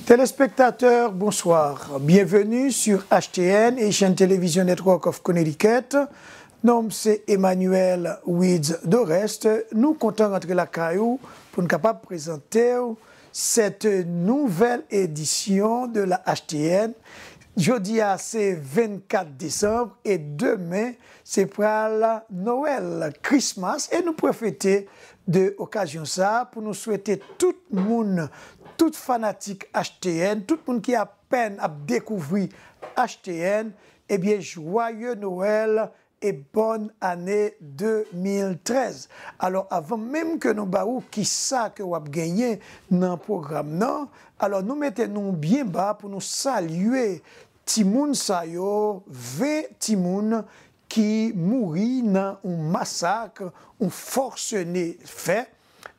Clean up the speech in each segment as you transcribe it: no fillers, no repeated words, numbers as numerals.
Téléspectateurs, bonsoir. Bienvenue sur HTN, Asian Television Network of Connecticut. Nom c'est Emmanuel Wids d'Orest. Nous comptons rentrer la caillou pour nous capable de présenter cette nouvelle édition de la HTN. Jeudi, c'est 24 décembre et demain, c'est pour la Noël, Christmas. Et nous profiter de l'occasion ça pour nous souhaiter tout le monde, tout fanatique HTN, tout le monde qui a peine à découvrir HTN, eh bien, joyeux Noël et bonne année 2013. Alors, avant même que nous baou qui ça que vous avez gagné dans le programme, non? Alors, nous mettons bien bas pour nous saluer Timoun Sayo, 20 Timoun qui mourit dans un massacre, un forcené fait.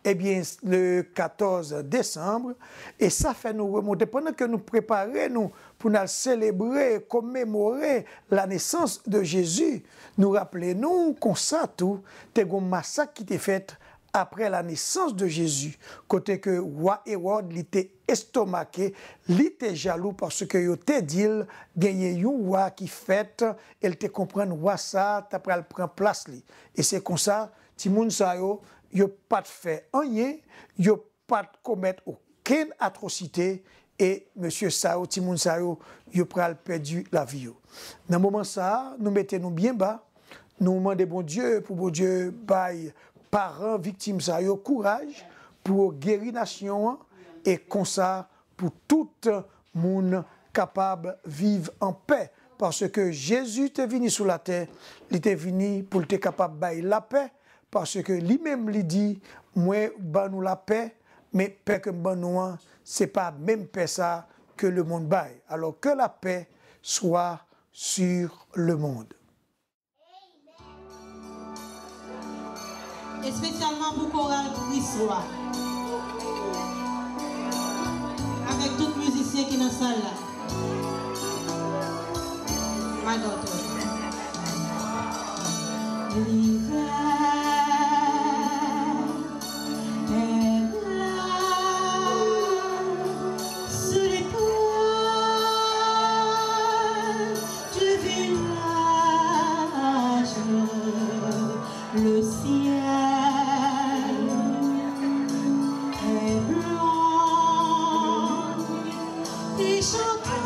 Eh bien, le 14 décembre, et ça fait nous remonter, pendant que nous préparons pour nous célébrer, commémorer la naissance de Jésus, nous rappelons qu'on ça tout, c'est un massacre qui était fait après la naissance de Jésus, côté que roi Hérode était estomaqué, il était jaloux parce que il était dit, gagné un roi qui fait, il te comprend roi ça, après elle prend place li. Et c'est comme ça, Timoun Sayo, il n'a pas fait rien, il n'a pas commettre aucune atrocité et M. Sao, Timoun Sao, il a perdu la vie. Dans ce moment ça, nous mettons bien bas, nous demandons bon Dieu pour bon Dieu bail parents victimes Sao courage pour guérir la nation et comme ça pour tout le monde capable de vivre en paix. Parce que Jésus est venu sur la terre, il est venu pour être capable de bailler la paix. Parce que lui-même lui dit, moi, ban nous la paix, mais paix que ban nous, c'est pas même paix ça que le monde baille. Alors que la paix soit sur le monde. Et spécialement pour Chorale Christ-Roi. Avec tous les musiciens qui sont dans la salle là. My daughter. Le ciel est blanc et chantant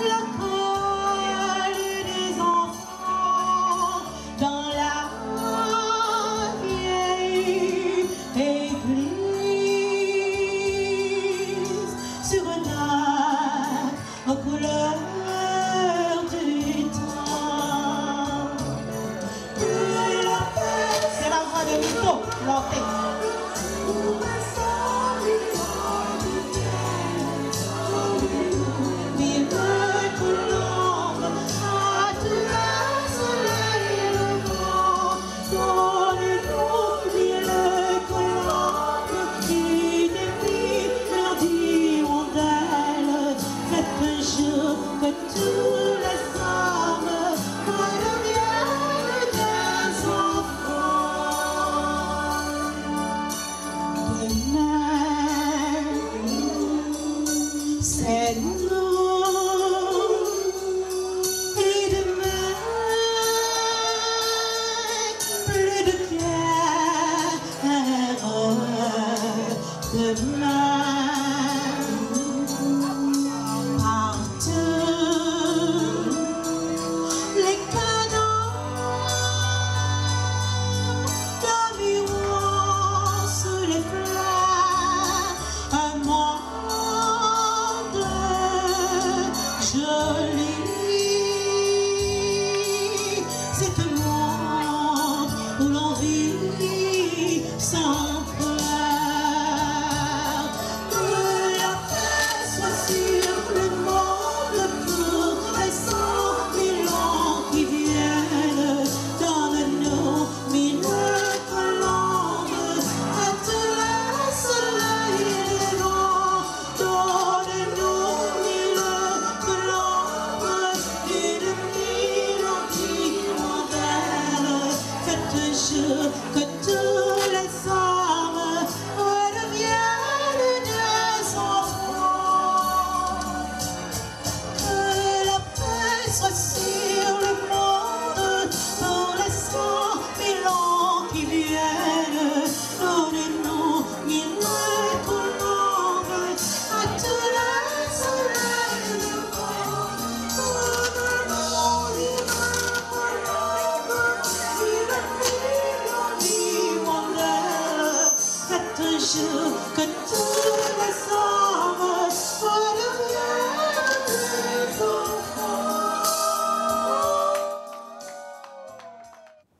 la chorale des enfants dans la vieille église sur un arc en couleur du temps. C'est la voix de Mito, l'orteil.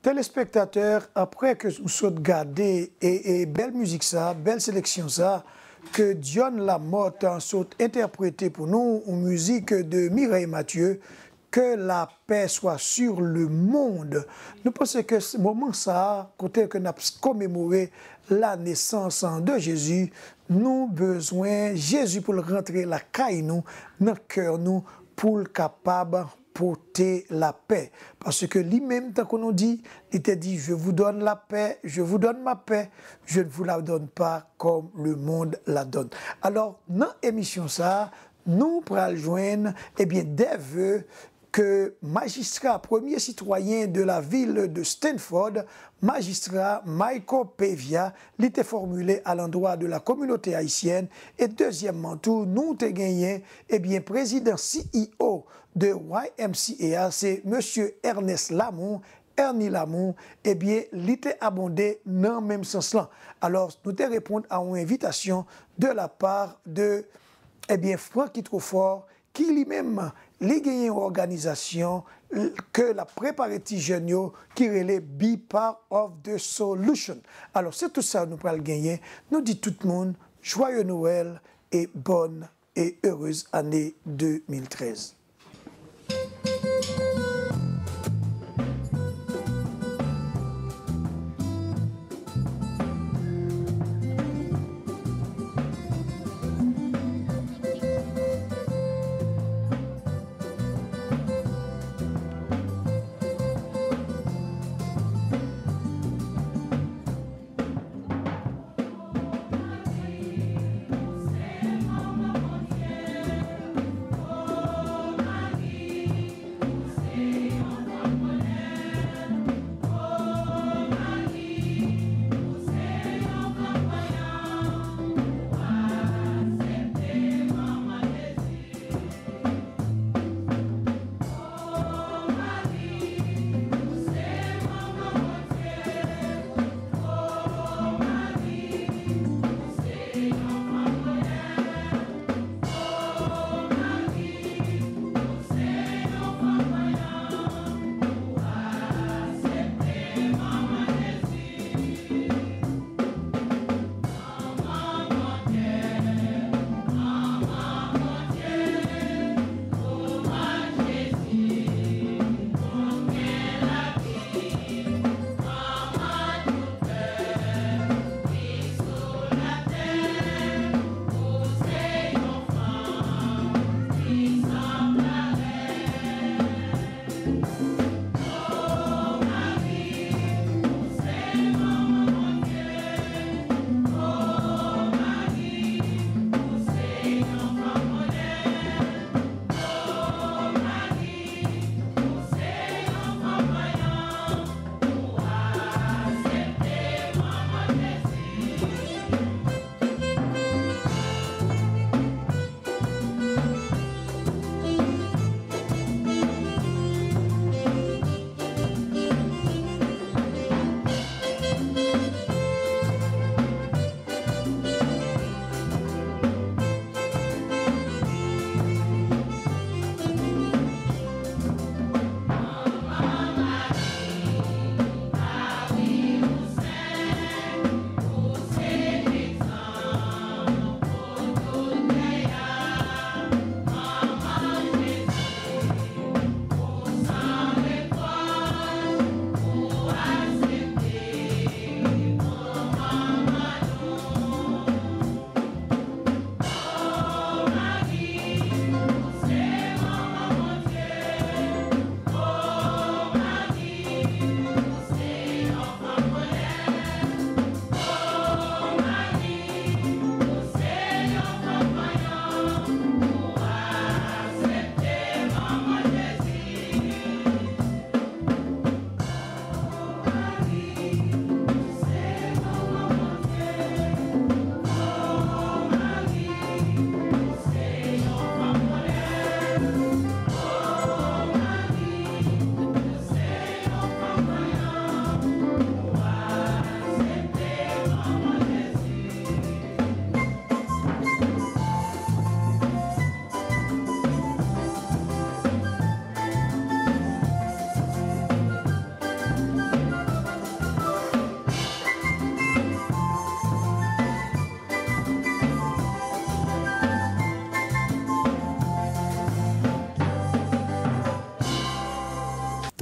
téléspectateurs, après que nous sommes gardés et belle musique ça, belle sélection ça, que Dion Lamotte a interprété pour nous une musique de Mireille Mathieu, que la paix soit sur le monde. Nous pensons que ce moment ça, côté que nous avons commémoré la naissance de Jésus, nous avons besoin de Jésus pour rentrer la caille nous, dans le cœur nous, pour le capable porter la paix. Parce que lui-même, tant qu'on nous dit, il t'a dit, je vous donne la paix, je vous donne ma paix, je ne vous la donne pas comme le monde la donne. Alors, dans l'émission ça, nous pourrons joindre, eh bien, des vœux que magistrat, premier citoyen de la ville de Stanford, magistrat Michael Pevia, l'était formulé à l'endroit de la communauté haïtienne. Et deuxièmement, tout, nous avons gagné, eh bien, président CEO de YMCA, c'est M. Ernest Lamont, Ernie Lamont, eh bien, l'était abondé dans le même sens-là. Alors, nous te répondre à une invitation de la part de, eh bien, Francky Trofort, qui lui-même les gagné une organisation que la préparé jeune qui relève Be Part of the Solution. Alors c'est tout ça nous pourrons le gagner. Nous dit tout le monde joyeux Noël et bonne et heureuse année 2013. Oh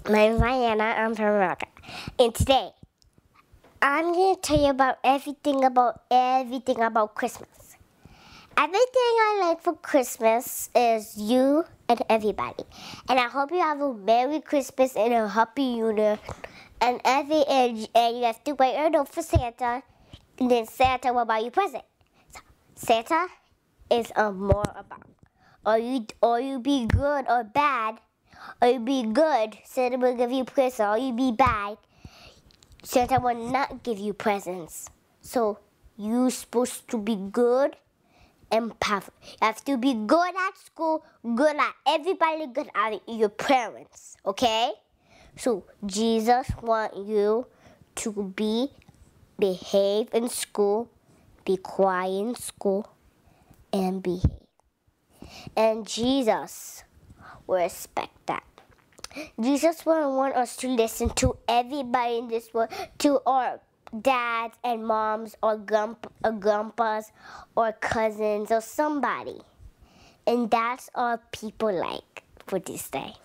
My name is Diana. I'm from America. And today, I'm going to tell you about everything about Christmas. Everything I like for Christmas is you and everybody. And I hope you have a Merry Christmas and a Happy New Year. And you have to wait a note for Santa. And then Santa will buy you a present. So Santa is more about. Or you be good or bad. Or you be good, Santa will give you presents. Or you be bad, Santa will not give you presents. So you're supposed to be good and powerful. You have to be good at school, good at everybody, good at your parents. Okay? So Jesus wants you to behave in school, be quiet in school, and behave. And Jesus will respect that. Jesus will want us to listen to everybody in this world, to our dads and moms or grandpas or cousins or somebody. And that's all people like for this day.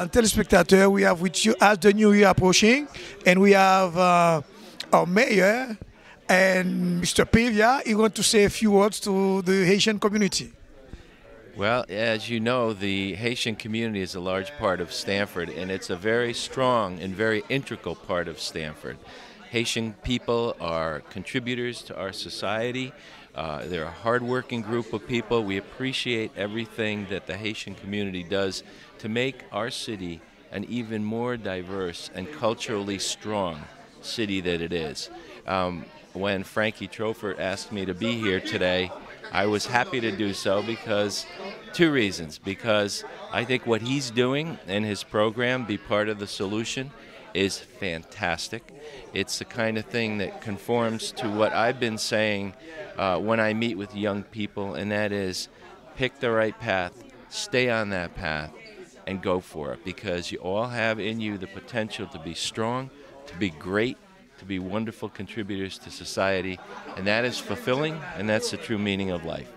Telespectateurs, we have with you as the new year approaching, and we have our mayor and Mr. Pavia. He want to say a few words to the Haitian community. Well, as you know, the Haitian community is a large part of Stanford, and it's a very strong and very integral part of Stanford. Haitian people are contributors to our society. They're a hardworking group of people. We appreciate everything that the Haitian community does to make our city an even more diverse and culturally strong city that it is. When Frankie Trofert asked me to be here today, I was happy to do so because two reasons. Because I think what he's doing in his program, Be Part of the Solution, is fantastic. It's the kind of thing that conforms to what I've been saying when I meet with young people, and that is pick the right path, stay on that path, and go for it, because you all have in you the potential to be strong, to be great, to be wonderful contributors to society, and that is fulfilling, and that's the true meaning of life.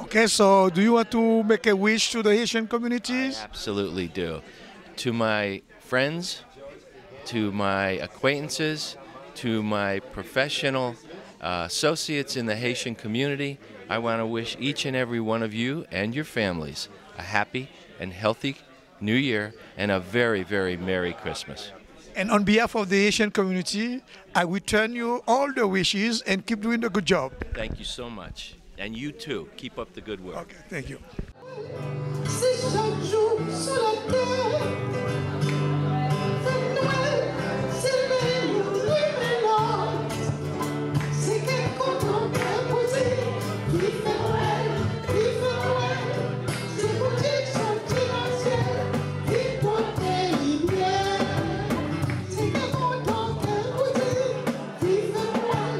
Okay, so do you want to make a wish to the Haitian communities? I absolutely do. To my friends, to my acquaintances, to my professional associates in the Haitian community, I want to wish each and every one of you and your families a happy and healthy New Year and a very, very Merry Christmas. And on behalf of the Haitian community, I return you all the wishes and keep doing the good job. Thank you so much. And you too. Keep up the good work. Okay, thank you. Si chaque jour sur la terre, fête Noël, c'est le meilleur. C'est qu'un content qu'un posé, qui fait Noël, c'est boutique sortie dans le ciel, qui porte les lumières. C'est qu'un content qu'un posé, qui fait Noël,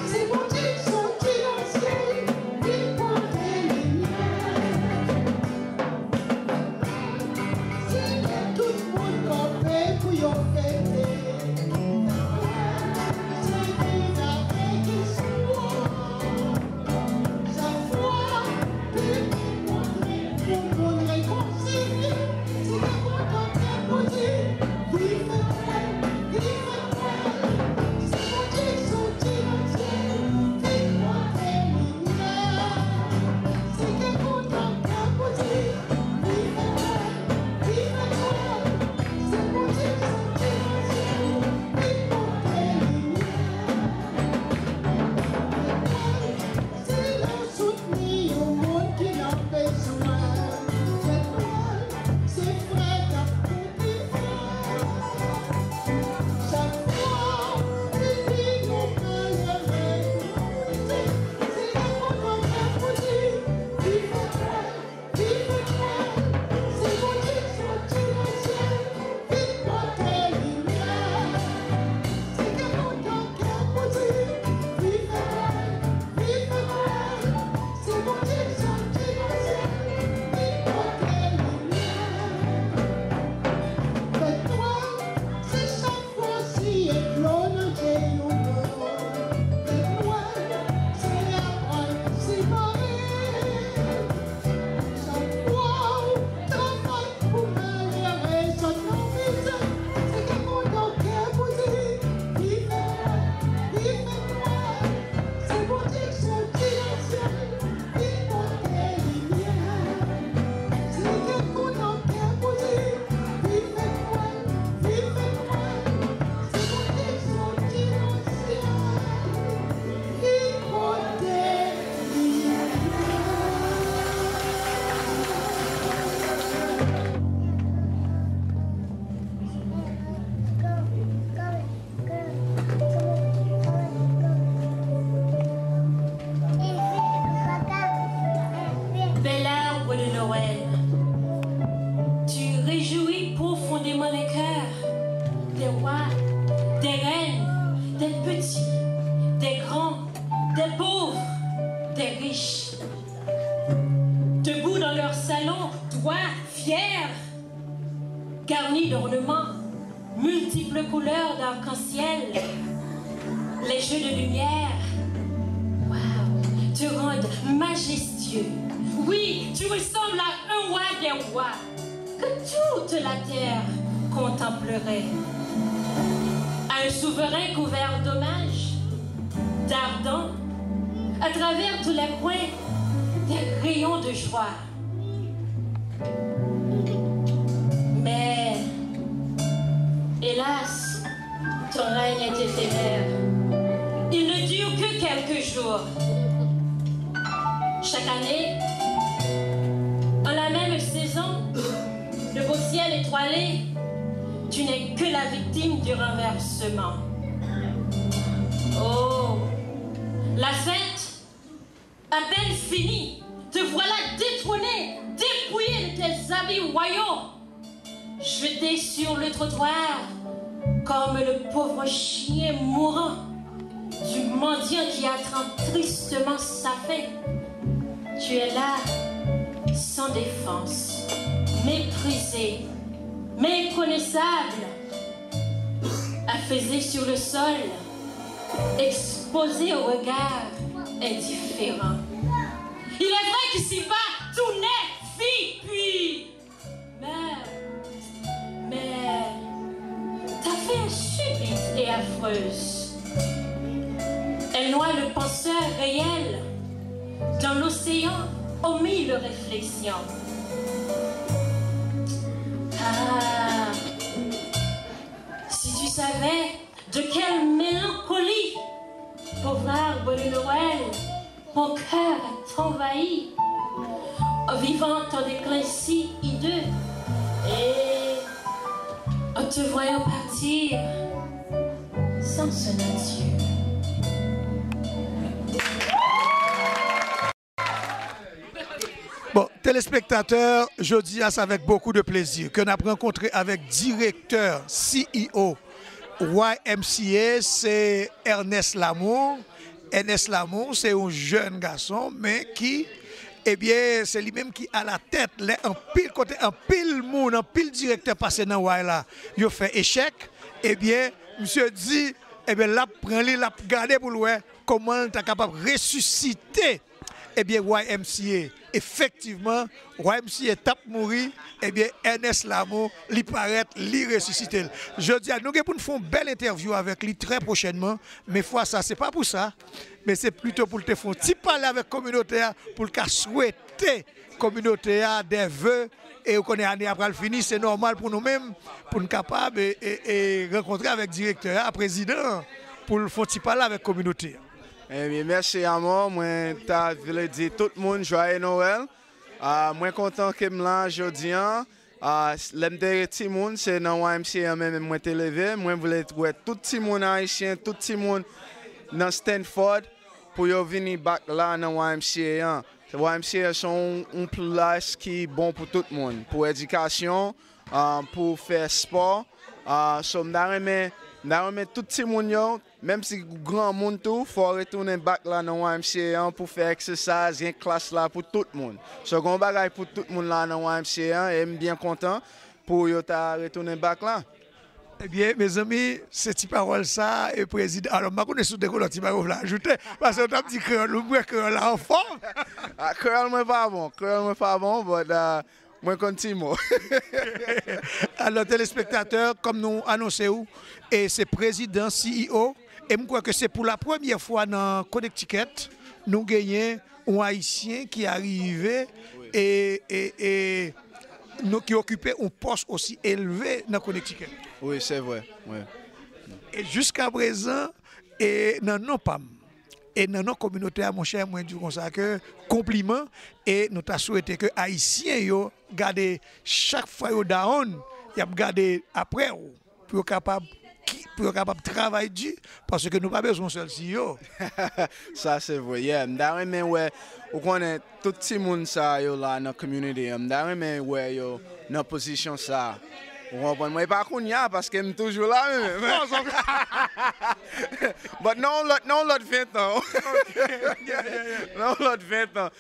c'est boutique sortie dans le ciel, qui porte les lumières. Garnis d'ornements, multiples couleurs d'arc-en-ciel, les jeux de lumière, te rendent majestueux. Oui, tu ressembles à un roi des rois, que toute la terre contemplerait. À un souverain couvert d'hommages, d'ardents, à travers tous les coins, des rayons de joie. Mais, hélas, ton règne est éphémère. Il ne dure que quelques quelques jours. Chaque année, en la même saison, le beau ciel étoilé, tu n'es que la victime du renversement. Oh, la fête, à peine finie, te voilà détrôné, dépouillé de tes habits royaux, jeté sur le trottoir comme le pauvre chien mourant du mendiant qui attend tristement sa fin. Tu es là, sans défense, méprisé, méconnaissable, affaissé sur le sol, exposé au regard indifférent. Il est vrai qu'ici-bas, tout n'est fille, puis... Mais... ta fin subite et affreuse. Elle noie le penseur réel dans l'océan aux mille réflexions. Ah, si tu savais de quelle mélancolie, pauvre arbre de Noël, mon cœur est envahi, vivant en déclin si hideux, et en te voyant partir sans son adieu. Bon, téléspectateurs, je dis ça avec beaucoup de plaisir que nous avons rencontré avec directeur CEO YMCA, c'est Ernest Lamour. Ernest Lamour, c'est un jeune garçon, mais qui, eh bien, c'est lui-même qui a la tête, en pile côté, en pile monde, en pile directeur passé dans Y là, il fait échec. Eh bien, monsieur dit, eh bien, là, prends-le, là, garder pour lui, comment tu es capable de ressusciter, eh bien, YMCA. Effectivement, YMCA tape mourir, eh bien, Ernest Lamour, lui paraît, lui ressusciter. Je dis à nous que nous faire une belle interview avec lui très prochainement, mais fois ça, c'est pas pour ça, mais c'est plutôt pour te faire un petit parler avec la communauté, pour le souhaiter la communauté des vœux, et qu'on est année après le fini, c'est normal pour nous-mêmes, pour nous capables et rencontrer avec le directeur, le président, pour le faire un petit parler avec la communauté. Eh bien, merci à moi. Moi, je voulais dire tout le monde joyeux Noël. Moi, content que je suis là aujourd'hui. L'un des petits monde, c'est dans YMCA même, moi, je levé. Moi, je voulais voir tout le monde haïtien, tout le monde dans Stanford pour venir là dans YMCA. YMCA sont une place qui est bon pour tout le monde, pour l'éducation, pour faire sport. So, je tout le monde. Même si grand monde tout, faut retourner back là dans YMCA pour faire exercice, une classe là pour tout le monde. So gon bagay pour tout le monde là dans YMCA et je suis bien content pour yo ta retourner back là. Eh bien, mes amis, cette parole ça et président. Alors, je connais sous des petits paroles là ajouter parce que tu as dit que le créole là en forme. Créole moi pas bon, mais moi continue. Alors, téléspectateurs, comme nous annonçons, et c'est président CEO. Et je crois que c'est pour la première fois dans Connecticut, nous gagnons un Haïtien qui est arrivé et qui occupait un poste aussi élevé dans Connecticut. Oui, c'est vrai. Oui. Et jusqu'à présent, et dans nos PAM, et dans nos communautés, mon cher, moi, je dis comme ça que compliment, et nous avons souhaité que les Haïtiens gardent chaque fois au down, ils ont gardé après pour être capable de travailler dur parce que nous n'avons pas besoin de seul CEO. Ça c'est vrai. Yeah, mais ouais, on connaît tout le monde ça là dans la communauté. Mais ouais, yo dans position ça. On comprend moi pas connait parce que je suis toujours là même. Mais non l'autre 20 ans. Non l'autre 20 ans.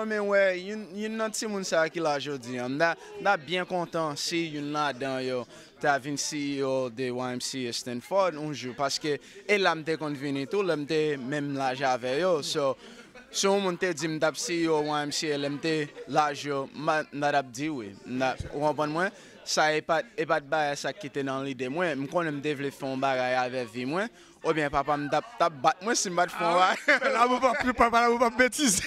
Mais ouais, il y a un petit monde ça qui là aujourd'hui. Je suis bien content si il là dedans yo. T'as vu CEO de YMCA Stanford un jour parce que elle a m'te convenu tout, l'amte même là j'avais yo. So on te dit m'tap CEO YMCA l'amte là yo n'a dit oui. On comprend moi ça est pas de ça qui était dans l'idée moi me connais me développer fond bagaille avec vie moi ou bien papa me tap bat moi si me fond là on pas bêtiser.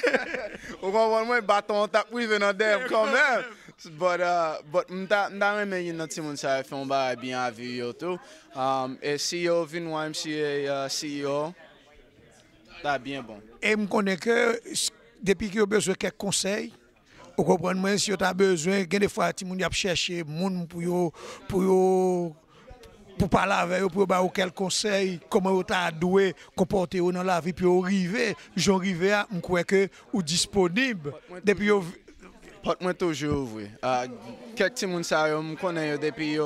On comprend moi bâton tap oui venant derrière quand même. But m'ta mais you know Timon ça fait un bail bien à vivre tout. Et CEO vin YMCA CEO ta bien bon. Et je connais que depuis que vous avez besoin de quelques conseils, vous comprenez, si vous avez besoin, des fois, vous avez cherché monde pour parler avec eux, pour vous quel conseil, comment vous avez comporter dans la vie, puis vous arrivez, j'en arrive à, je crois que vous êtes disponible. Depuis Porte-moi toujours ouvert. Quelques petits gens, je connais depuis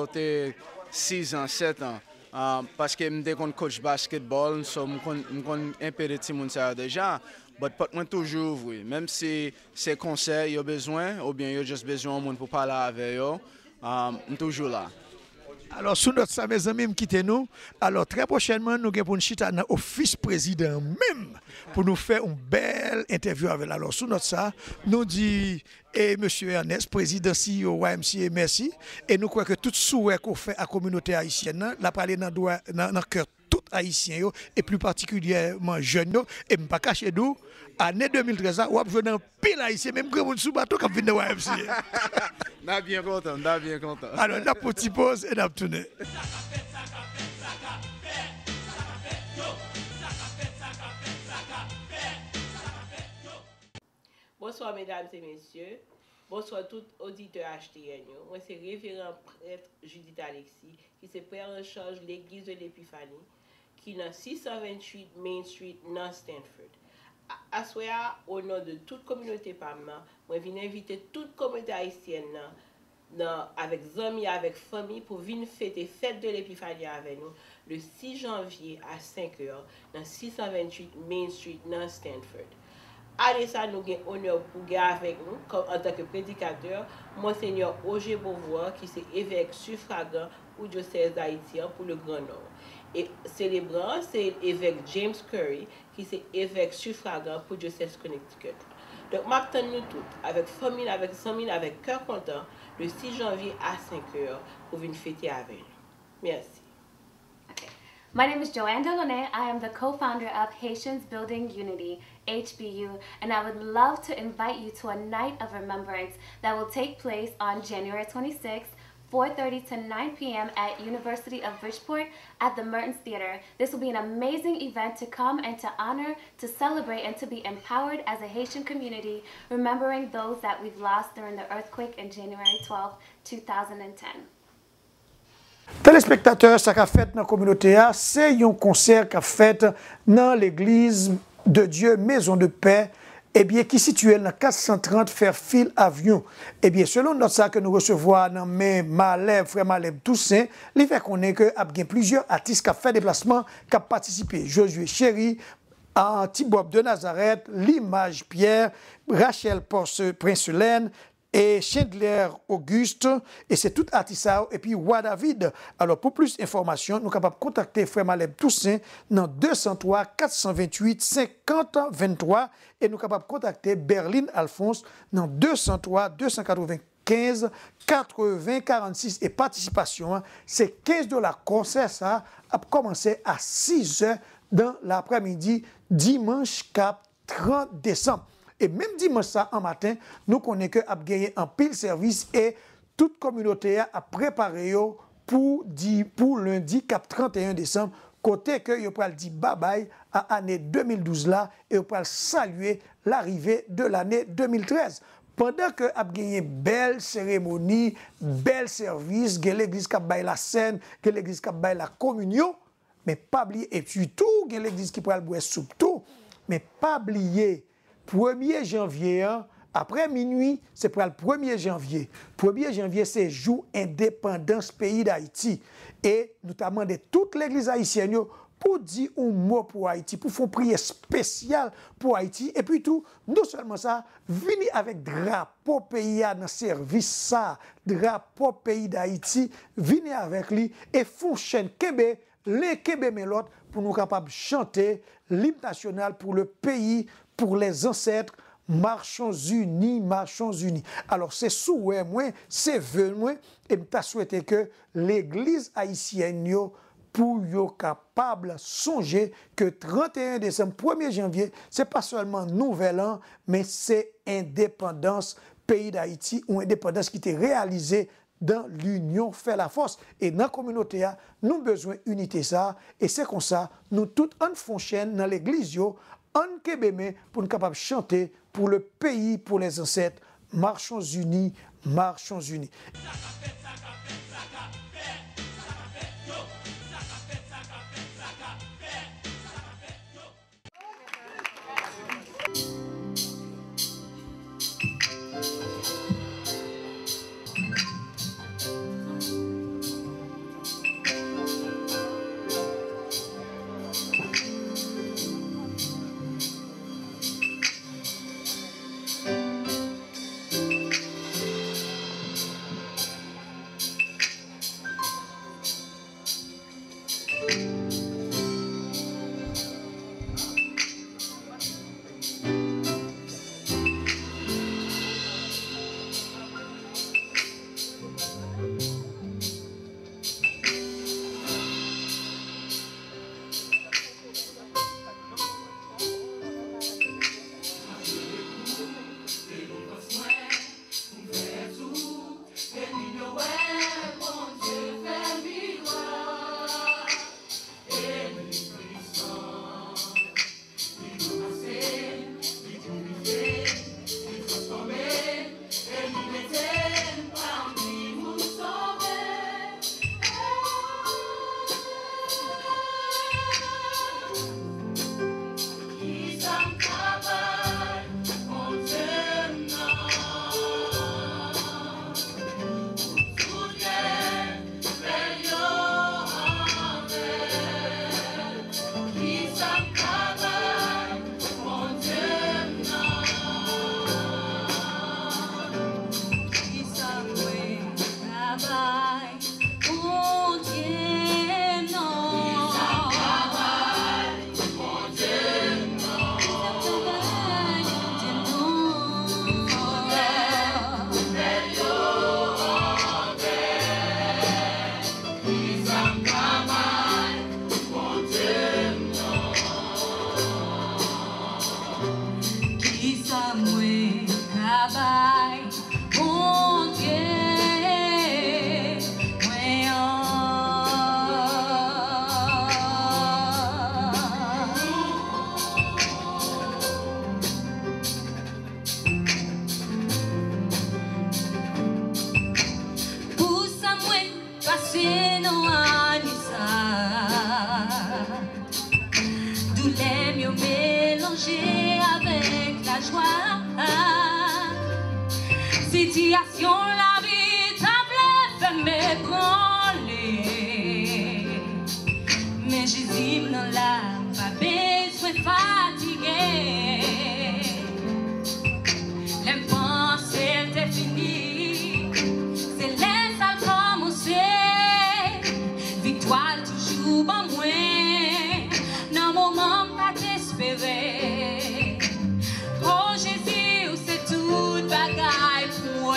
6 ans, 7 ans. Parce que je suis coach basketball, so je connais un peu de petits gens déjà. Mais porte-moi toujours ouvert. Même si c'est conseil, il y a besoin, ou bien il y a juste besoin de monde pour parler avec eux, je suis toujours là. Alors, sous notre ça, mes amis, quittez nous. Alors, très prochainement, nous allons chita dans l'office président même pour nous faire une belle interview avec. Alors, sous notre ça, nous dit, et monsieur Ernest, président CEO YMCA, merci. Et nous croyons que tout souhait qu'on fait à la communauté haïtienne, la parler dans le cœur tout haïtien, et plus particulièrement jeunes, et ne pas cacher nous, année 2013, on a joué dans pile haïtien, même que vous sous bateau qui vient de YMCA. On bien content, on bien content. Alors, on a une petite pause et on a tourné. Bonsoir mesdames et messieurs, bonsoir tous auditeurs HTN. Moi c'est révérend prêtre Judith Alexis qui se prend en charge l'église de l'Épiphanie qui est dans 628 Main Street dans Stanford. À soir, au nom de toute communauté PAMNA, moi viens inviter toute communauté haïtienne avec amis, avec famille pour venir fêter fête de l'Épiphanie avec nous le 6 janvier à 5h dans 628 Main Street dans Stanford. Allez, ça nous avons honneur pour gagner avec nous en tant que prédicateur, Monseigneur Auger Beauvoir, qui est évêque suffragant au diocèse d'Haïti pour le Grand Nord. Et célébrant, c'est l'évêque James Curry, qui est évêque suffragant pour le diocèse Connecticut. Donc, maintenant, nous tous, avec famille, avec famille, avec cœur content, le 6 janvier à 5h pour venir fêter avec nous. Merci. My name is Joanne Delaunay. I am the co-founder of Haitians Building Unity, HBU, and I would love to invite you to a night of remembrance that will take place on January 26th, 4:30 to 9 p.m. at University of Bridgeport at the Mertens Theater. This will be an amazing event to come and to honor, to celebrate, and to be empowered as a Haitian community, remembering those that we've lost during the earthquake in January 12, 2010. Téléspectateurs, ça qu'a fait dans la communauté, c'est un concert qu'a fait dans l'église de Dieu, Maison de Paix, eh bien, qui est située dans 430 Fairfield Avenue. Eh bien, selon notre ça que nous recevons dans mes Malève, frère Malève Toussaint, il fait qu'on est que y a plusieurs artistes qui ont fait déplacement, qui ont participé. Josué Chéri, Thibaut de Nazareth, L'Image Pierre, Rachel Prince-Hélène, et Chandler Auguste, et c'est tout artiste, et puis Roi David. Alors, pour plus d'informations, nous sommes capables de contacter Frère Malève Toussaint dans 203 428 50 23, et nous sommes capables de contacter Berline Alphonse dans 203 295 80 46. Et participation, c'est $15. Concert, ça a commencé à 6h dans l'après-midi, dimanche 30 décembre. Et même dimanche ça en matin, nous connaissons que a gagné un pile service et toute communauté a préparé pour lundi 31 décembre, côté que yo pral di bye bye à l'année 2012 là et yo pral saluer l'arrivée de l'année 2013. Pendant que a gagné belle cérémonie, bel service, que l'église qui baille la scène, que l'église qui baille la communion, mais pas oublier et puis tout, que l'église qui pral boire soupe tout, mais pas oublier 1er janvier, après minuit, c'est pour le 1er janvier. 1er janvier, c'est jour indépendance pays d'Haïti. Et notamment de toute l'église haïtienne pour dire un mot pour Haïti, pour faire une prière spéciale pour Haïti. Et puis tout, non seulement ça, venir avec drapeau pays dans le service, ça, drapeau pays d'Haïti, venir avec lui et font chaîne Québec, les Québec Mélotes, pour nous capables de chanter l'hymne national pour le pays, pour les ancêtres, marchons unis, marchons unis. Alors, c'est souhait, moi, c'est vœu, moi, et je souhaité que l'église haïtienne, pour être capable de songer que 31 décembre, 1er janvier, ce n'est pas seulement Nouvel An, mais c'est indépendance pays d'Haïti, ou indépendance qui était réalisée dans l'union fait la force. Et dans la communauté, nous avons besoin d'unité ça, et c'est comme ça, nous tous en fonctionnons dans l'église, en Kébémé pour nous capables chanter pour le pays, pour les ancêtres. Marchons unis, marchons unis. Situation la vie t'a fait m'ébranler. Mais Jésus non l'a pas besoin fatigué. L'impense était finie, c'est laisse à commencer. Victoire toujours pas moins, dans moment pas t'espérer. Oh Jésus, c'est toute bagaille pour moi.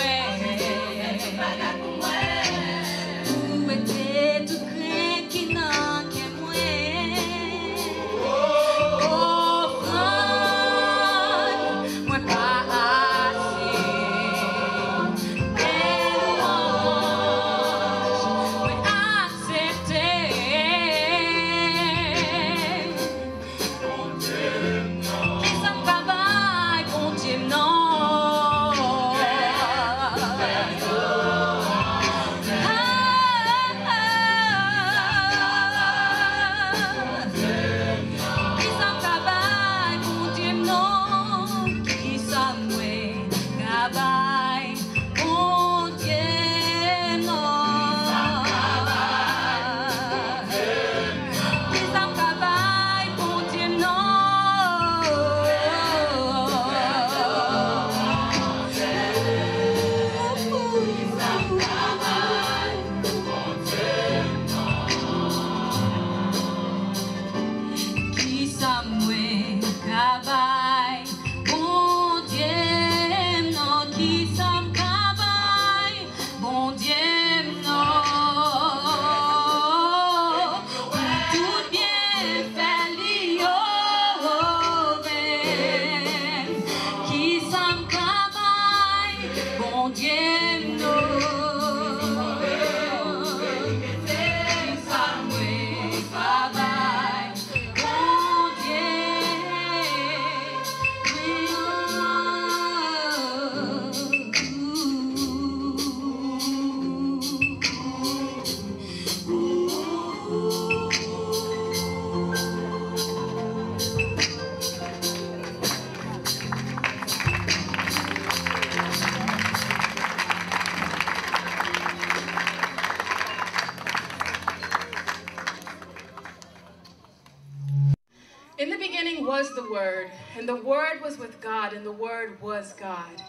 And the Word was with God, and the Word was God.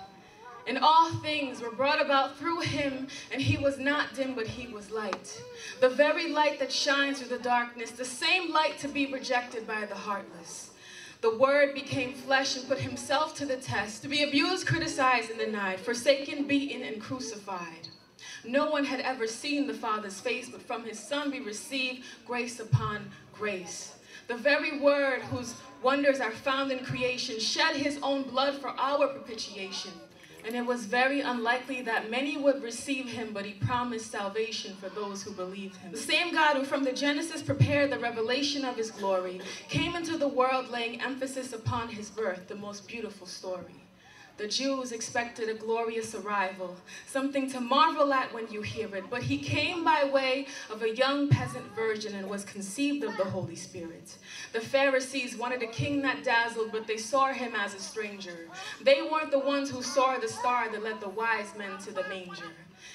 And all things were brought about through him, and he was not dim, but he was light. The very light that shines through the darkness, the same light to be rejected by the heartless. The Word became flesh and put himself to the test, to be abused, criticized, and denied, forsaken, beaten, and crucified. No one had ever seen the Father's face, but from his Son we receive grace upon grace. The very Word whose wonders are found in creation shed his own blood for our propitiation. And it was very unlikely that many would receive him, but he promised salvation for those who believed him. The same God who from the Genesis prepared the revelation of his glory came into the world laying emphasis upon his birth, the most beautiful story. The Jews expected a glorious arrival, something to marvel at when you hear it, but he came by way of a young peasant virgin and was conceived of the Holy Spirit. The Pharisees wanted a king that dazzled, but they saw him as a stranger. They weren't the ones who saw the star that led the wise men to the manger.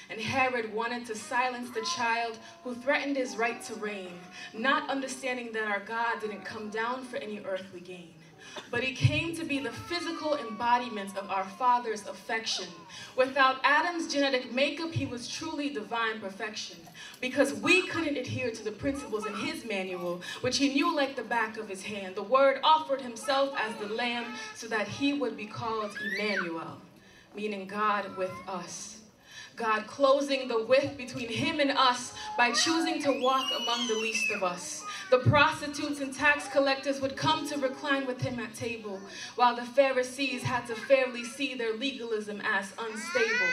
And Herod wanted to silence the child who threatened his right to reign, not understanding that our God didn't come down for any earthly gain. But he came to be the physical embodiment of our Father's affection. Without Adam's genetic makeup, he was truly divine perfection. Because we couldn't adhere to the principles in his manual, which he knew like the back of his hand, the Word offered himself as the Lamb so that he would be called Emmanuel, meaning God with us. God closing the width between him and us by choosing to walk among the least of us. The prostitutes and tax collectors would come to recline with him at table, while the Pharisees had to fairly see their legalism as unstable.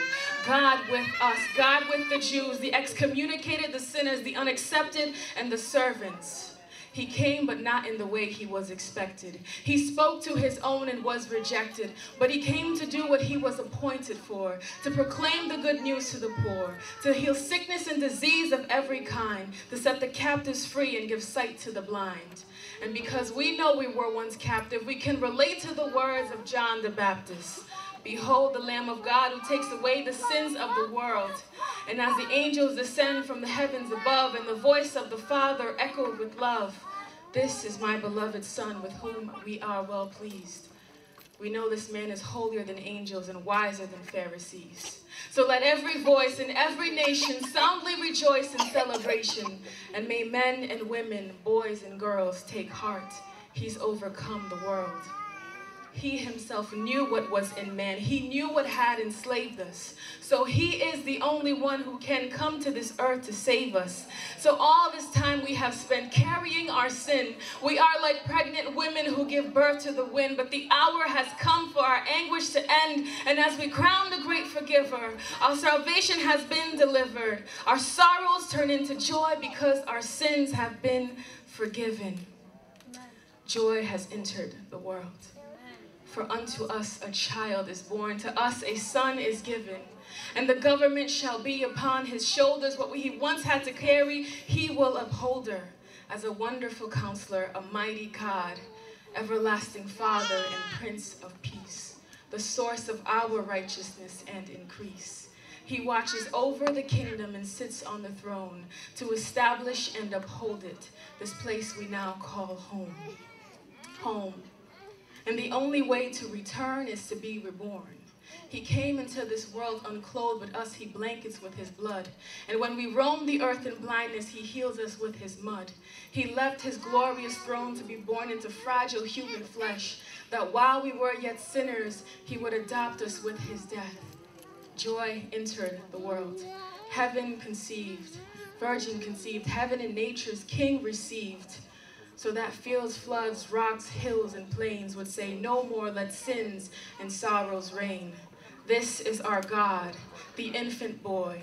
God with us, God with the Jews, the excommunicated, the sinners, the unaccepted, and the servants. He came, but not in the way he was expected. He spoke to his own and was rejected, but he came to do what he was appointed for, to proclaim the good news to the poor, to heal sickness and disease of every kind, to set the captives free and give sight to the blind. And because we know we were once captive, we can relate to the words of John the Baptist. Behold the Lamb of God who takes away the sins of the world. And as the angels descend from the heavens above, and the voice of the Father echoed with love, this is my beloved Son with whom we are well pleased. We know this man is holier than angels and wiser than Pharisees. So let every voice in every nation soundly rejoice in celebration. And may men and women, boys and girls take heart. He's overcome the world. He himself knew what was in man. He knew what had enslaved us. So he is the only one who can come to this earth to save us. So all this time we have spent carrying our sin. We are like pregnant women who give birth to the wind, but the hour has come for our anguish to end. And as we crown the great forgiver, our salvation has been delivered. Our sorrows turn into joy because our sins have been forgiven. Joy has entered the world. For unto us a child is born, to us a son is given, and the government shall be upon his shoulders. What he once had to carry, he will uphold her. As a wonderful counselor, a mighty God, everlasting Father and Prince of Peace, the source of our righteousness and increase. He watches over the kingdom and sits on the throne to establish and uphold it, this place we now call home. Home. And the only way to return is to be reborn. He came into this world unclothed, but us he blankets with his blood. And when we roam the earth in blindness, he heals us with his mud. He left his glorious throne to be born into fragile human flesh, that while we were yet sinners, he would adopt us with his death. Joy entered the world. Heaven conceived, virgin conceived, heaven and nature's king received. So that fields, floods, rocks, hills, and plains would say, no more let sins and sorrows reign. This is our God, the infant boy,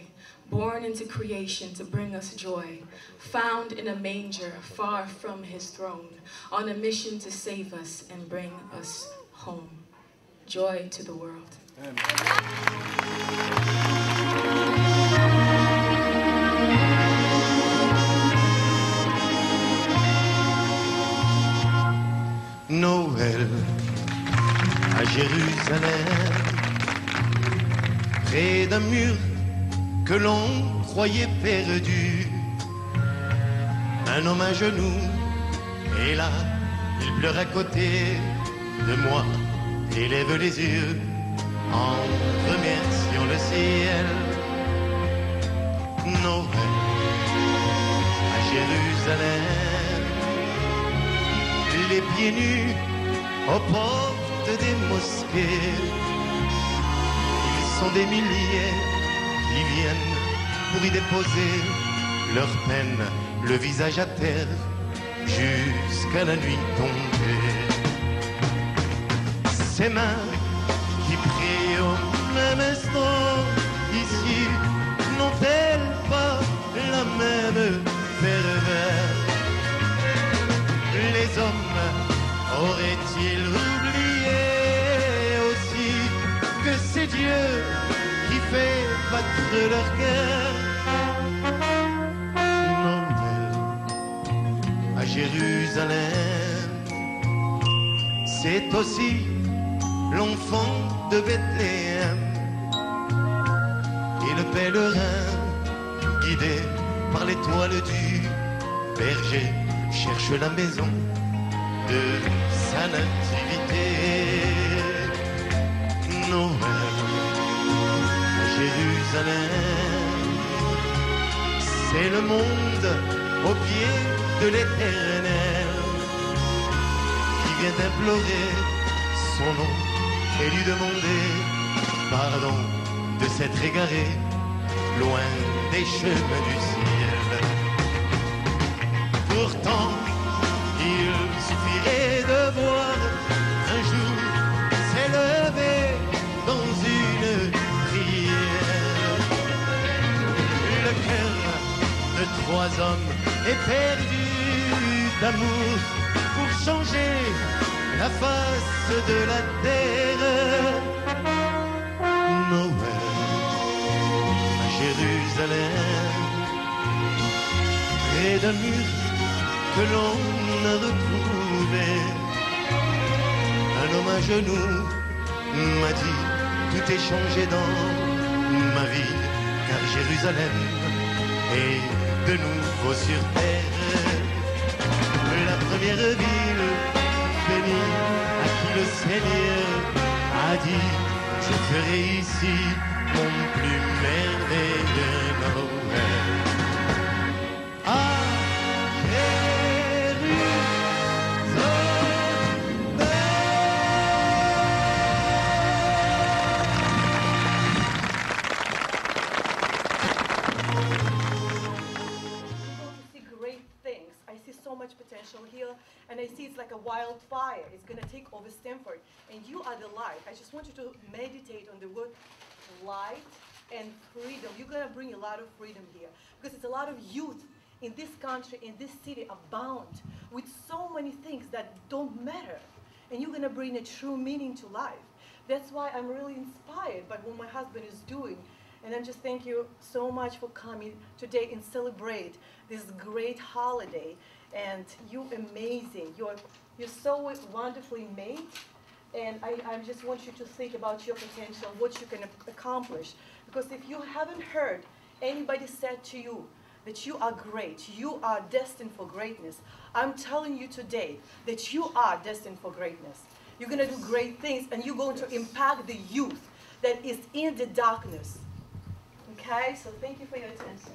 born into creation to bring us joy, found in a manger far from his throne, on a mission to save us and bring us home. Joy to the world. Noël à Jérusalem, près d'un mur que l'on croyait perdu. Un homme à genoux, et là, il pleure à côté de moi, élève les yeux en remerciant le ciel. Noël à Jérusalem, les pieds nus aux portes des mosquées. Ils sont des milliers qui viennent pour y déposer leur peine, le visage à terre, jusqu'à la nuit tombée. Ces mains qui prient au même instant ici, n'ont-elles pas la même ferveur? Les hommes auraient-ils oublié aussi que c'est Dieu qui fait battre leur cœur? Noël à Jérusalem, c'est aussi l'enfant de Bethléem et le pèlerin guidé par l'étoile du berger cherche la maison de sa nativité. Noël à Jérusalem, c'est le monde au pied de l'Éternel qui vient d'implorer son nom et lui demander pardon de s'être égaré loin des chemins du ciel. Pourtant, il suffirait de voir un jour s'élever dans une prière. Le cœur de trois hommes est perdu d'amour pour changer la face de la terre. Noël à Jérusalem, près d'un mur que l'on a retrouvé, un homme à genoux m'a dit tout est changé dans ma vie, car Jérusalem est de nouveau sur terre. La première ville bénie à qui le Seigneur a dit je ferai ici mon plus merveilleux Noël. Potential here, and I see it's like a wildfire. It's going to take over Stanford, and you are the light. I just want you to meditate on the word light and freedom. You're going to bring a lot of freedom here, because it's a lot of youth in this country, in this city, abound with so many things that don't matter, and you're going to bring a true meaning to life. That's why I'm really inspired by what my husband is doing. And I just thank you so much for coming today and celebrate this great holiday. And you're amazing. You're so wonderfully made. And I just want you to think about your potential, what you can accomplish. Because if you haven't heard anybody said to you that you are great, you are destined for greatness, I'm telling you today that you are destined for greatness. You're going to do great things, and you're going to impact the youth that is in the darkness. Okay? So thank you for your attention.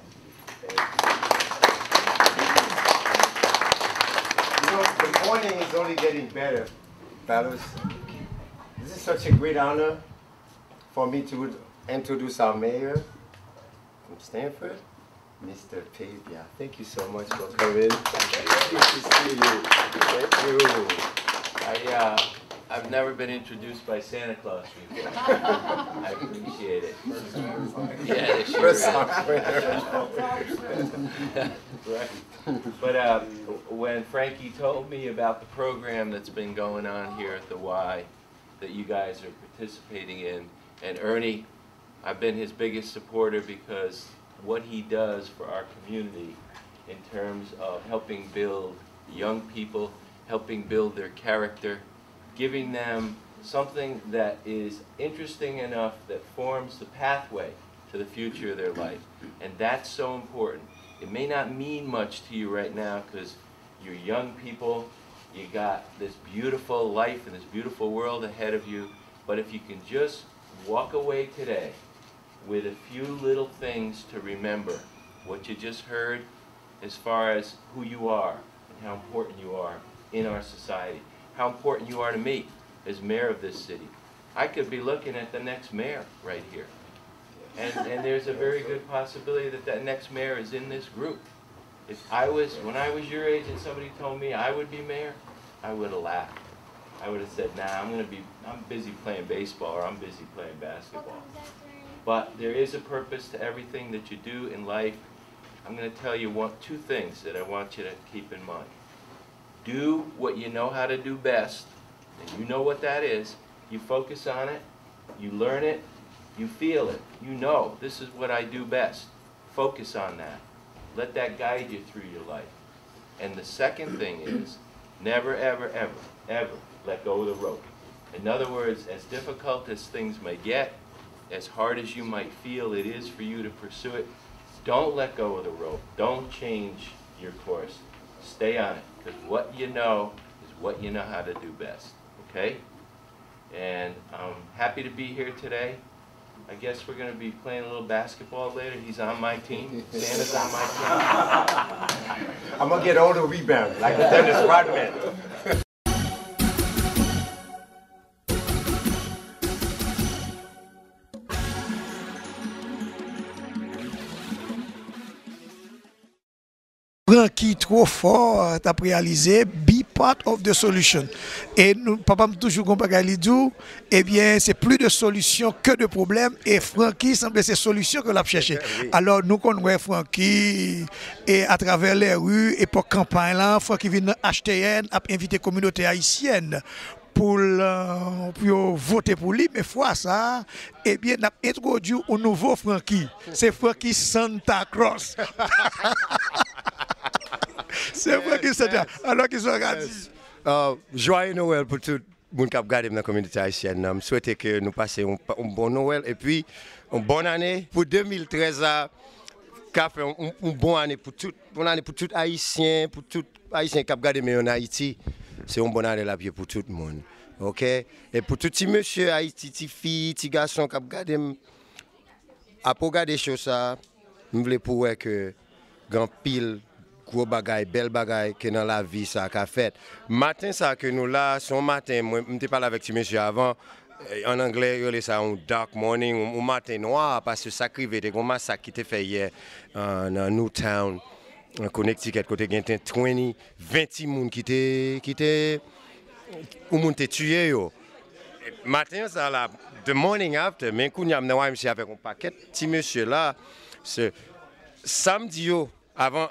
You know, the morning is only getting better, fellas. This is such a great honor for me to introduce our mayor from Stanford, Mr. Pavia. Thank you so much for coming. Good to see you. Thank you. I've never been introduced by Santa Claus before. I appreciate it. Yeah, First time. Right. But when Frankie told me about the program that's been going on here at the Y that you guys are participating in, and Ernie, I've been his biggest supporter because what he does for our community in terms of helping build young people, helping build their character, giving them something that is interesting enough that forms the pathway to the future of their life. And that's so important. It may not mean much to you right now because you're young people You got this beautiful life and this beautiful world ahead of you. But if you can just walk away today with a few little things to remember, what you just heard as far as who you are and how important you are in our society, how important you are to me as mayor of this city. I could be looking at the next mayor right here. And there's a very good possibility that that next mayor is in this group. When I was your age and somebody told me I would be mayor, I would have laughed. I would have said, nah, I'm busy playing baseball or I'm busy playing basketball. But there is a purpose to everything that you do in life. I'm going to tell you two things that I want you to keep in mind. Do what you know how to do best, and you know what that is. You focus on it, you learn it, you feel it. You know, this is what I do best. Focus on that. Let that guide you through your life. And the second thing is, never, ever, ever, ever let go of the rope. In other words, as difficult as things may get, as hard as you might feel it is for you to pursue it, don't let go of the rope. Don't change your course. Stay on it, because what you know is what you know how to do best, okay? And I'm happy to be here today. I guess we're going to be playing a little basketball later. He's on my team. Santa's on my team. I'm going to get all the rebounds, like the Dennis Rodman. Frankie trop fort t'as réalisé be part of the solution et nous papa toujours comparé dit eh bien c'est plus de solutions que de problèmes et Frankie semble c'est solution que l'a cherché. Alors nous connaissons Frankie et à travers les rues et pour campagne là Frankie vient HTN a invité communauté haïtienne pour voter pour lui, mais fois ça, eh bien, on a introduit un nouveau Frankie. C'est Frankie Santa Claus. C'est Frankie Santa. Alors qu'ils sont radis. Joyeux Noël pour tout le monde qui a regardé dans la communauté haïtienne. Je souhaite que nous passions un bon Noël et puis une bonne année pour 2013. Qu'a fait une bonne année pour tout Haïtien, pour tout Haïtien qui a regardé en Haïti. C'est une bonne année là pour tout le monde. OK? Et pour tout petit monsieur, Haïti, petit fille, petit garçon qui a regardé, après regarder des choses, je voulais pour que grand pile, gros bagaille, belle bagaille que dans la vie ça a fait. Matin ça que nous là, son matin, moi je parlé avec petit monsieur avant. En anglais, il y a ça un dark morning, un matin noir, parce que ça criait, des gros massacres qui étaient faits hier dans Newtown, en Connecticut, côté il y a 20 personnes qui étaient tués. Matin, ça là, the morning after, mais quand il y a un avec un paquet de petits monsieur là, samedi, avant,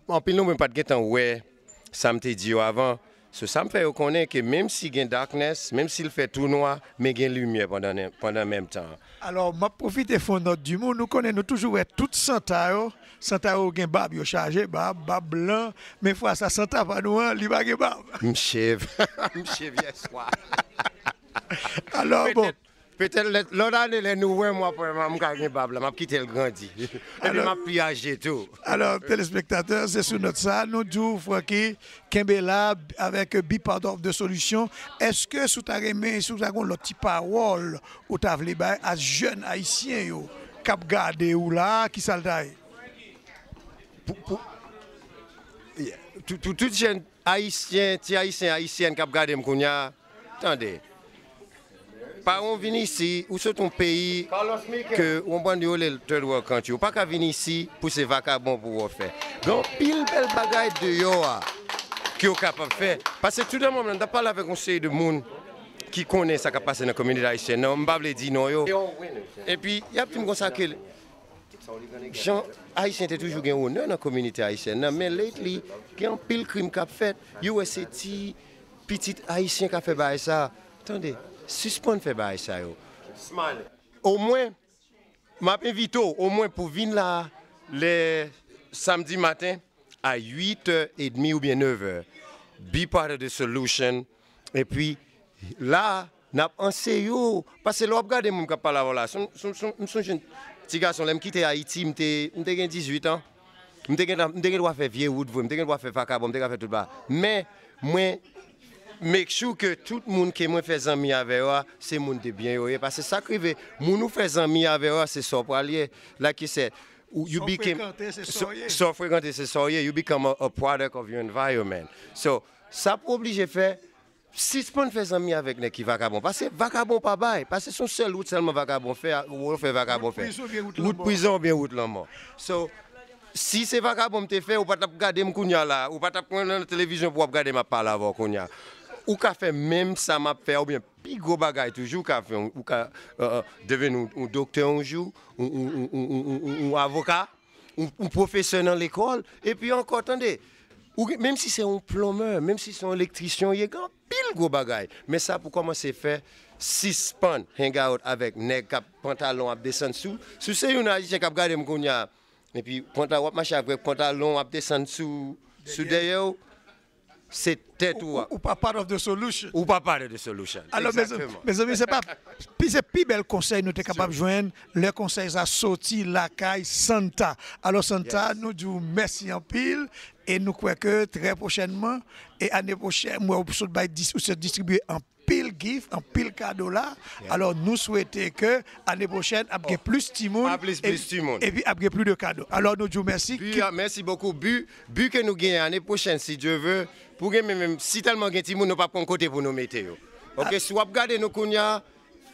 en pile, nous ne pas de temps, ouais, samedi avant. Ça me fait reconnaître que même s'il y a darkness, même s'il fait tout noir, mais il y a lumière pendant le même temps. Alors, je profite de notre du monde. Nous connaissons toujours tout Santa. Santa a un barbe chargé, barbe blanc, mais fois ça Santa pas noir, il va barbe. M'chève hier soir. Alors bon. Peut-être l'autre année, les nouveaux mois pour moi, je vais quitter le grandi. Et puis, je vais âgé tout. Alors, téléspectateurs, c'est sur notre salle. Nous disons, Frankie, Kembela, avec Be Part of the Solution. Est-ce que sous ta remède, sous ta l'autre petite parole, ou ta vle bay à jeunes haïtiens, qui ont gardé ou là, qui s'altaille? Tout jeune haïtien, haïtienne qui ont gardé, attendez. Pas on vient ici, ou c'est un pays que on va dire le third world country. Ou pas qu'à venir ici pour ces vagabonds pour faire. Donc pile belle bagaille de yo qui est capable de faire. Parce que tout le monde n'a pas avec un série de monde qui connaît ce qui a passé dans la communauté haïtienne. Non, je ne vais pas dire non. Et puis il y a tout le monde ça que Jean haïtien était toujours un honneur dans la communauté haïtienne. Mais lately, il y a un pile crime qui a fait. USA petit haïtien qui a fait ça. Attendez. Suspend fait bail ça yo. Au moins m'a invité au moins pour venir là les samedi matin à 8h30 ou bien 9h. Be part of the solution et puis là n'a pensé yo parce que l'on regarde mon qui parle là son jeune petit garçon l'aime quitter Haïti m'était 18 ans. M'était droit faire vieux wood, m'était droit faire vacabon, m'était faire tout bas. Mais moi make sure que tout le monde qui moi fait amis avec eux, c'est monde de bien yo parce que ça crive moun nous fait amis avec eux, c'est ça pour aller là qui c'est you became so fréquenter c'est ça you become a product of your environment. So ça pour obliger faire si tu peux faire amis avec les qui vagabond parce que vagabond pas bail parce que son seul route seulement vagabond fait ou fait vagabond fait route prison bien route la mort. So si c'est vagabond te fait ou pas regarder m'kounya là ou pas prendre la télévision pour regarder ma parler avant kounya ou qu'a fait même ça m'a fait ou bien plus gros bagaille toujours qu'a fait ou qu'a devenir un docteur un jour un avocat un professeur dans l'école et puis encore attendez ou même si c'est un plombier même si c'est un électricien il y a grand pile gros bagaille mais ça pour commencer faire 6 pan hang out avec nèg cap pantalon à descendre sous c'est une haïtien qui regarder m'kounya et puis pantalon à marcher avec pantalon à descendre sous derrière c'est tête ou pas part of the solution. Ou pas part of the solution. Alors mes amis, c'est plus bel conseil nous sommes capables de joindre le conseil à sorti la caille Santa. Alors Santa nous disons merci en pile et nous croyons que très prochainement et année prochaine moi on se distribuer en pile gift, en pile cadeau là. Alors nous souhaitons que l'année prochaine après plus Timon et puis après plus de cadeaux. Alors nous disons merci. Merci beaucoup. But que nous gagnons l'année prochaine si Dieu veut. Pour même si tellement gagne Timon nous pas prendre côté pour nous mettre. OK, si vous regardez nous kounya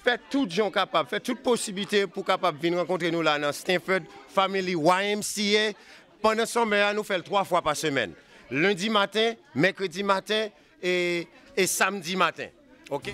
faites tout gens capable, faites toute possibilité pour capable venir rencontrer nous là dans Stanford Family YMCA pendant semaine nous fait 3 fois par semaine. Lundi matin, mercredi matin et samedi matin. OK?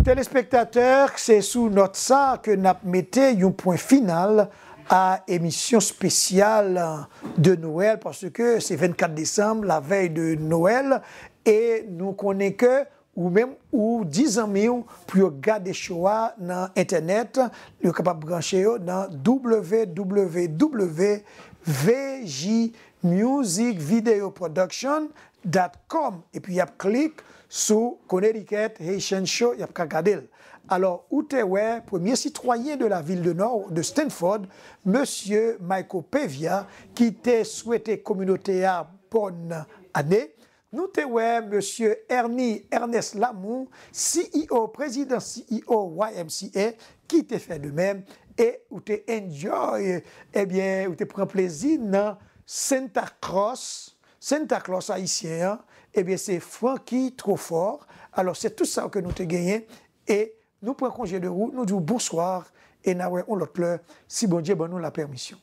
Téléspectateurs, c'est sous notre ça que nous mettons un point final à émission spéciale de Noël parce que c'est 24 décembre, la veille de Noël, et nous connaissons que ou même ou 10 ans pour regarder choix dans internet, vous êtes capable de brancher dans www.vjmusicvideoproduction.com et puis il y a clic sur Connecticut Haitian Show, il y a qu'à regarder. Alors, où t'es ouais, premier citoyen de la ville de Nord, de Stanford, Monsieur Michael Pevia, qui t'a souhaité communauté à bonne année. Nous te ouais, Monsieur Ernest Lamour, CEO, président CEO YMCA, qui t'a fait de même et où t'es enjoy, eh bien, où t'es prend plaisir dans Santa Claus haïtien, eh bien, c'est Frankie trop fort. Alors, c'est tout ça que nous te gagné et nous prenons congé de route, nous disons bonsoir et nous avons l'autre l'heure, si bon Dieu nous la permission.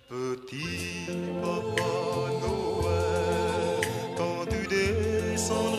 Petit papa Noël, quand tu descendras